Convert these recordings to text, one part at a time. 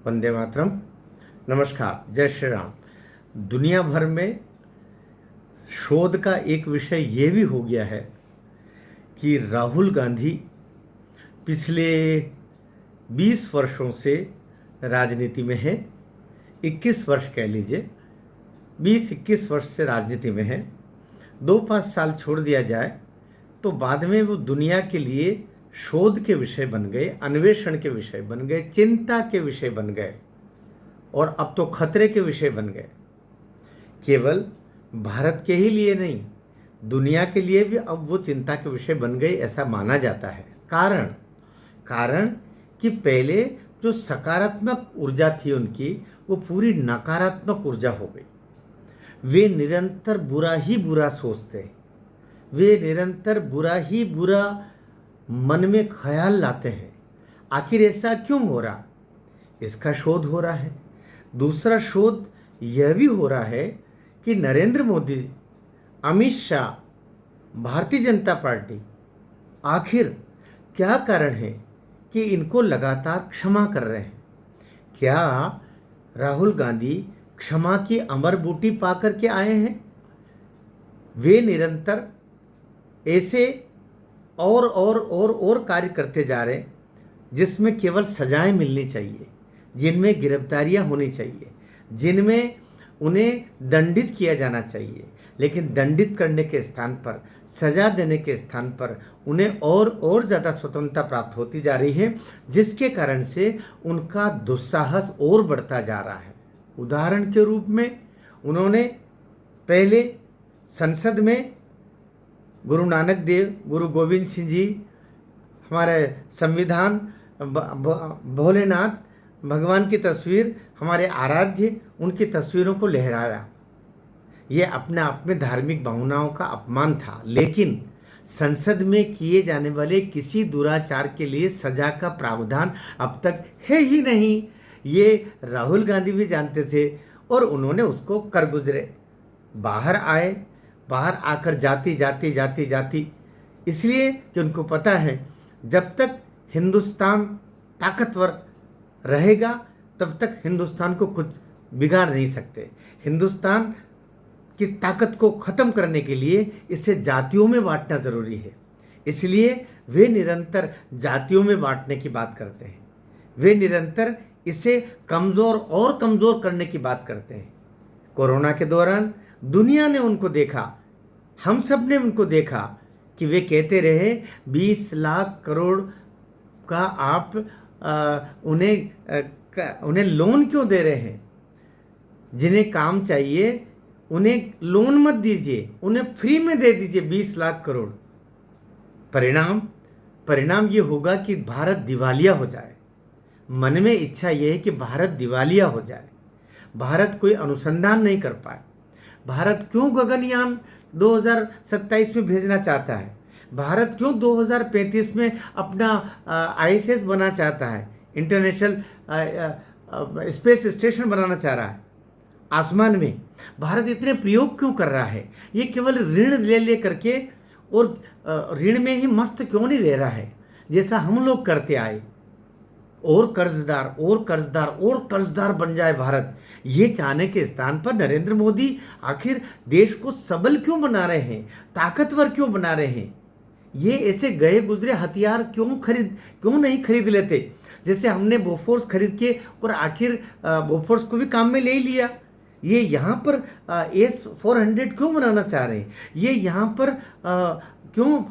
वंदे मातरम। नमस्कार, जय श्री राम। दुनिया भर में शोध का एक विषय ये भी हो गया है कि राहुल गांधी पिछले 20 वर्षों से राजनीति में है। 21 वर्ष कह लीजिए, 20-21 वर्ष से राजनीति में है। 2-5 साल छोड़ दिया जाए तो बाद में वो दुनिया के लिए शोध के विषय बन गए, अन्वेषण के विषय बन गए, चिंता के विषय बन गए और अब तो खतरे के विषय बन गए। केवल भारत के ही लिए नहीं, दुनिया के लिए भी अब वो चिंता के विषय बन गए, ऐसा माना जाता है। कारण कि पहले जो सकारात्मक ऊर्जा थी उनकी, वो पूरी नकारात्मक ऊर्जा हो गई। वे निरंतर बुरा ही बुरा सोचते, वे निरंतर बुरा ही बुरा मन में ख्याल लाते हैं। आखिर ऐसा क्यों हो रहा, इसका शोध हो रहा है। दूसरा शोध यह भी हो रहा है कि नरेंद्र मोदी, अमित शाह, भारतीय जनता पार्टी, आखिर क्या कारण है कि इनको लगातार क्षमा कर रहे हैं। क्या राहुल गांधी क्षमा की अमर बूटी पा करके आए हैं? वे निरंतर ऐसे और कार्य करते जा रहे हैं जिसमें केवल सजाएं मिलनी चाहिए, जिनमें गिरफ्तारियां होनी चाहिए, जिनमें उन्हें दंडित किया जाना चाहिए। लेकिन दंडित करने के स्थान पर, सजा देने के स्थान पर उन्हें और ज़्यादा स्वतंत्रता प्राप्त होती जा रही है, जिसके कारण से उनका दुस्साहस और बढ़ता जा रहा है। उदाहरण के रूप में उन्होंने पहले संसद में गुरु नानक देव, गुरु गोविंद सिंह जी, हमारे संविधान, भोलेनाथ भगवान की तस्वीर, हमारे आराध्य, उनकी तस्वीरों को लहराया। ये अपने आप में धार्मिक भावनाओं का अपमान था। लेकिन संसद में किए जाने वाले किसी दुराचार के लिए सजा का प्रावधान अब तक है ही नहीं। ये राहुल गांधी भी जानते थे और उन्होंने उसको कर गुजरे। बाहर आकर जाति इसलिए कि उनको पता है जब तक हिंदुस्तान ताकतवर रहेगा तब तक हिंदुस्तान को कुछ बिगाड़ नहीं सकते। हिंदुस्तान की ताकत को ख़त्म करने के लिए इसे जातियों में बांटना ज़रूरी है। इसलिए वे निरंतर जातियों में बांटने की बात करते हैं। वे निरंतर इसे कमज़ोर और कमज़ोर करने की बात करते हैं। कोरोना के दौरान दुनिया ने उनको देखा, हम सब ने उनको देखा कि वे कहते रहे 20 लाख करोड़ का आप उन्हें लोन क्यों दे रहे हैं? जिन्हें काम चाहिए उन्हें लोन मत दीजिए, उन्हें फ्री में दे दीजिए 20 लाख करोड़। परिणाम ये होगा कि भारत दिवालिया हो जाए। मन में इच्छा ये है कि भारत दिवालिया हो जाए, भारत कोई अनुसंधान नहीं कर पाए। भारत क्यों गगनयान 2027 में भेजना चाहता है? भारत क्यों 2035 में अपना ISS बना चाहता है, इंटरनेशनल स्पेस स्टेशन बनाना चाह रहा है आसमान में? भारत इतने प्रयोग क्यों कर रहा है? ये केवल ऋण ले करके और ऋण में ही मस्त क्यों नहीं रह रहा है जैसा हम लोग करते आए? और कर्जदार बन जाए भारत, ये चाहने के स्थान पर नरेंद्र मोदी आखिर देश को सबल क्यों बना रहे हैं, ताकतवर क्यों बना रहे हैं? ये ऐसे गए गुजरे हथियार क्यों नहीं खरीद लेते? जैसे हमने बोफोर्स खरीद के और आखिर बोफोर्स को भी काम में ले ही लिया। ये यहाँ पर S-400 क्यों बनाना चाह रहे हैं? ये यहाँ पर क्यों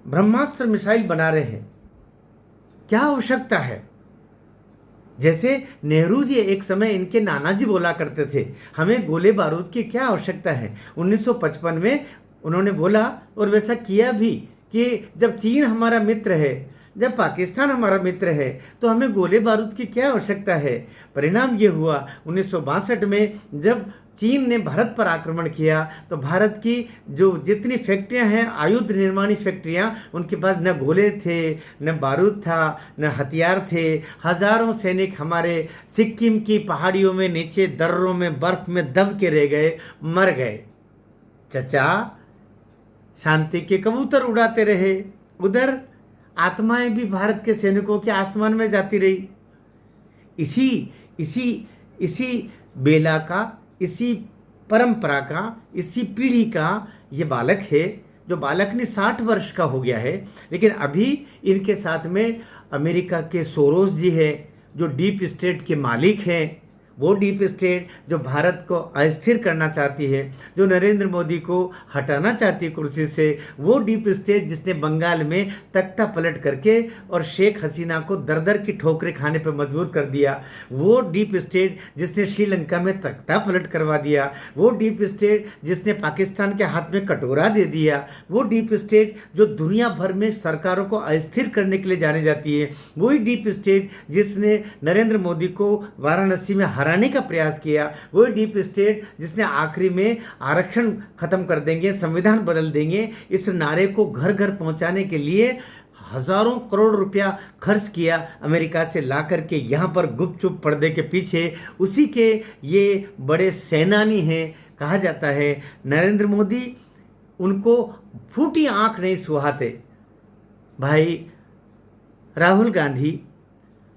ब्रह्मास्त्र मिसाइल बना रहे हैं? क्या आवश्यकता है? जैसे नेहरू जी एक समय, इनके नाना जी बोला करते थे, हमें गोले बारूद की क्या आवश्यकता है। 1955 में उन्होंने बोला और वैसा किया भी कि जब चीन हमारा मित्र है, जब पाकिस्तान हमारा मित्र है, तो हमें गोले बारूद की क्या आवश्यकता है। परिणाम ये हुआ 1962 में जब चीन ने भारत पर आक्रमण किया तो भारत की जो जितनी फैक्ट्रियां हैं, आयुध निर्माणी फैक्ट्रियां, उनके पास न गोले थे, न बारूद था, न हथियार थे। हजारों सैनिक हमारे सिक्किम की पहाड़ियों में नीचे दर्रों में बर्फ में दब के रह गए, मर गए। चचा शांति के कबूतर उड़ाते रहे, उधर आत्माएं भी भारत के सैनिकों के आसमान में जाती रही। इसी इसी इसी बेला का, इसी परंपरा का, इसी पीढ़ी का ये बालक है, जो बालक ने 60 वर्ष का हो गया है, लेकिन अभी इनके साथ में अमेरिका के सोरोस जी है, जो डीप स्टेट के मालिक हैं। वो डीप स्टेट जो भारत को अस्थिर करना चाहती है, जो नरेंद्र मोदी को हटाना चाहती है कुर्सी से, वो डीप स्टेट जिसने बंगाल में तख्ता पलट करके और शेख हसीना को दर दर की ठोकरें खाने पर मजबूर कर दिया, वो डीप स्टेट जिसने श्रीलंका में तख्ता पलट करवा दिया, वो डीप स्टेट जिसने पाकिस्तान के हाथ में कटोरा दे दिया, वो डीप स्टेट जो दुनिया भर में सरकारों को अस्थिर करने के लिए जानी जाती है, वही डीप स्टेट जिसने नरेंद्र मोदी को वाराणसी में हराने का प्रयास किया, वही डीप स्टेट जिसने आखिरी में आरक्षण खत्म कर देंगे, संविधान बदल देंगे, इस नारे को घर घर पहुंचाने के लिए हजारों करोड़ रुपया खर्च किया अमेरिका से ला करके यहाँ पर गुपचुप पर्दे के पीछे, उसी के ये बड़े सेनानी हैं। कहा जाता है नरेंद्र मोदी उनको फूटी आंख नहीं सुहाते। भाई राहुल गांधी,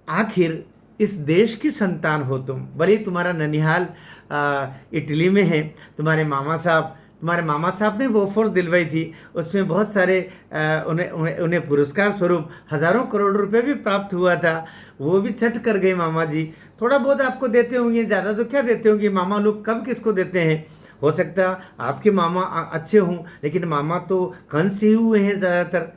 आखिर इस देश की संतान हो तुम, भले तुम्हारा ननिहाल इटली में है, तुम्हारे मामा साहब ने वो फोर्स दिलवाई थी, उसमें बहुत सारे उन्हें पुरस्कार स्वरूप हज़ारों करोड़ रुपए भी प्राप्त हुआ था, वो भी छट कर गए मामा जी। थोड़ा बहुत आपको देते होंगे, ज़्यादा तो क्या देते होंगे, मामा लोग कब किसको देते हैं। हो सकता आपके मामा अच्छे हों, लेकिन मामा तो कंस ही हुए हैं ज़्यादातर,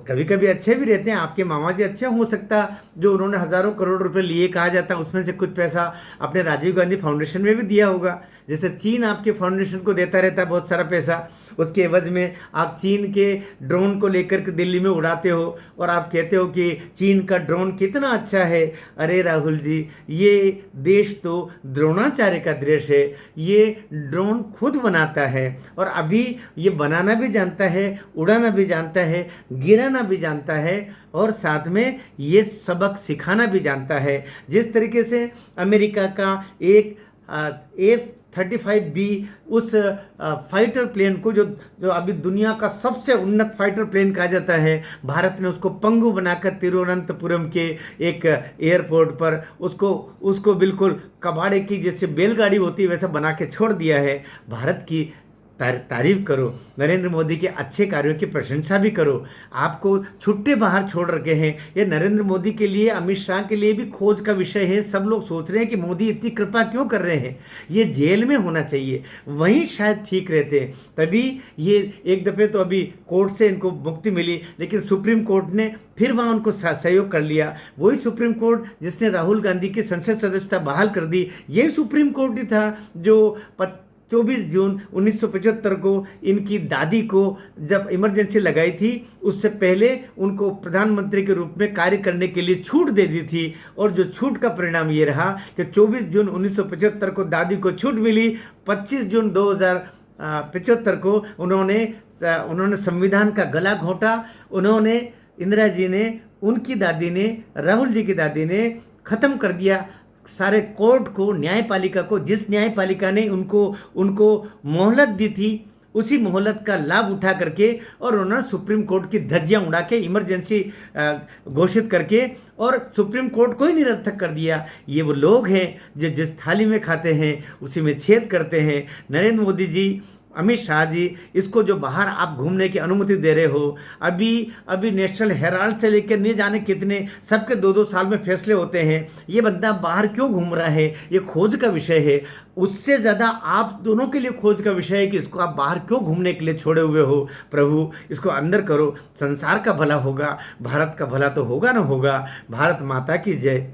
कभी कभी अच्छे भी रहते हैं। आपके मामा जी अच्छे हो सकता जो उन्होंने हज़ारों करोड़ रुपए लिए, कहा जाता उसमें से कुछ पैसा अपने राजीव गांधी फाउंडेशन में भी दिया होगा। जैसे चीन आपके फाउंडेशन को देता रहता है बहुत सारा पैसा, उसके एवज में आप चीन के ड्रोन को लेकर के दिल्ली में उड़ाते हो और आप कहते हो कि चीन का ड्रोन कितना अच्छा है। अरे राहुल जी, ये देश तो द्रोणाचार्य का देश है, ये ड्रोन खुद बनाता है और अभी ये बनाना भी जानता है, उड़ाना भी जानता है, गिराना भी जानता है और साथ में ये सबक सिखाना भी जानता है। जिस तरीके से अमेरिका का एक F-35B उस फाइटर प्लेन को जो अभी दुनिया का सबसे उन्नत फाइटर प्लेन कहा जाता है, भारत ने उसको पंगु बनाकर तिरुवनंतपुरम के एक एयरपोर्ट पर उसको बिल्कुल कबाड़े की जैसे बैलगाड़ी होती है वैसा बना के छोड़ दिया है। भारत की तारीफ करो, नरेंद्र मोदी के अच्छे कार्यों की प्रशंसा भी करो। आपको छुट्टे बाहर छोड़ रखे हैं, ये नरेंद्र मोदी के लिए, अमित शाह के लिए भी खोज का विषय है। सब लोग सोच रहे हैं कि मोदी इतनी कृपा क्यों कर रहे हैं, ये जेल में होना चाहिए, वहीं शायद ठीक रहते हैं। तभी ये एक दफ़े तो अभी कोर्ट से इनको मुक्ति मिली, लेकिन सुप्रीम कोर्ट ने फिर वहाँ उनको सहयोग कर लिया। वही सुप्रीम कोर्ट जिसने राहुल गांधी की संसद सदस्यता बहाल कर दी, यही सुप्रीम कोर्ट ही था जो 24 जून 1975 को इनकी दादी को जब इमरजेंसी लगाई थी, उससे पहले उनको प्रधानमंत्री के रूप में कार्य करने के लिए छूट दे दी थी। और जो छूट का परिणाम ये रहा कि 24 जून 1975 को दादी को छूट मिली, 25 जून 2075 को उन्होंने संविधान का गला घोंटा। उन्होंने, इंदिरा जी ने, उनकी दादी ने, राहुल जी की दादी ने ख़त्म कर दिया सारे कोर्ट को, न्यायपालिका को। जिस न्यायपालिका ने उनको मोहलत दी थी, उसी मोहलत का लाभ उठा करके और उन्होंने सुप्रीम कोर्ट की धज्जियां उड़ा के इमरजेंसी घोषित करके और सुप्रीम कोर्ट को ही निरर्थक कर दिया। ये वो लोग हैं जो जिस थाली में खाते हैं उसी में छेद करते हैं। नरेंद्र मोदी जी, अमित शाह जी, इसको जो बाहर आप घूमने की अनुमति दे रहे हो, अभी नेशनल हेराल्ड से लेकर नहीं जाने कितने, सबके 2-2 साल में फैसले होते हैं। ये बंदा बाहर क्यों घूम रहा है, ये खोज का विषय है। उससे ज़्यादा आप दोनों के लिए खोज का विषय है कि इसको आप बाहर क्यों घूमने के लिए छोड़े हुए हो। प्रभु, इसको अंदर करो, संसार का भला होगा, भारत का भला तो होगा ना होगा। भारत माता की जय।